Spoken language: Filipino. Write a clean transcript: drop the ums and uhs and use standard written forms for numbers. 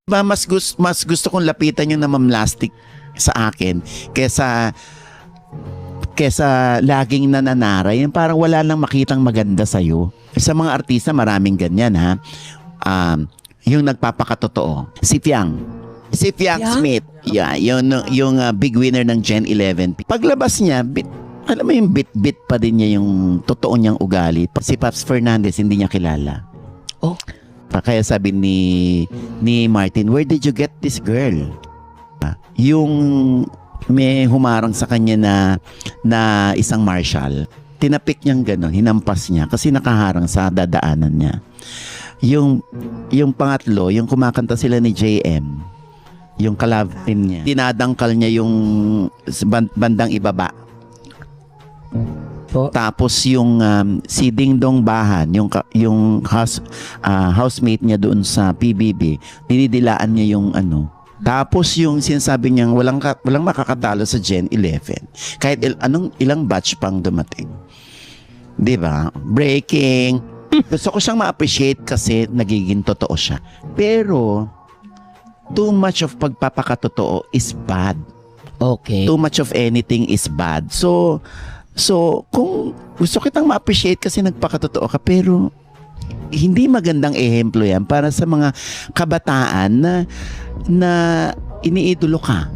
Mas gusto kong lapitan yung namamlastik sa akin kesa laging nananaray. Yung parang wala nang makitang maganda sa'yo. Sa mga artista, maraming ganyan, ha? Yung nagpapakatotoo. Si Fiang Smith. Yeah, yung big winner ng Gen 11. Paglabas niya, alam mo yung bit pa din niya yung totoo niyang ugali. Si Paps Fernandez, hindi niya kilala. Oh. Kaya sabi ni Martin, where did you get this girl? Yung may humarang sa kanya na isang marshal, tinapik niyang gano'n, hinampas niya kasi nakaharang sa dadaanan niya. Yung pangatlo, yung kumakanta sila ni JM, yung kalabin niya, dinadangkal niya yung bandang ibaba. Tapos yung si Ding Dong Bahan, yung housemate niya doon sa PBB, dinidilaan niya yung ano. Tapos yung sinasabi niyang walang makakatalo sa Gen 11. Kahit ilang batch pang dumating. 'Di ba? Breaking. Gusto ko siyang ma-appreciate kasi nagiging totoo siya. Pero too much of pagpapakatotoo is bad. Okay. Too much of anything is bad. So, kung gusto kitang ma-appreciate kasi nagpakatotoo ka, pero hindi magandang ehemplo yan para sa mga kabataan na iniidolo ka.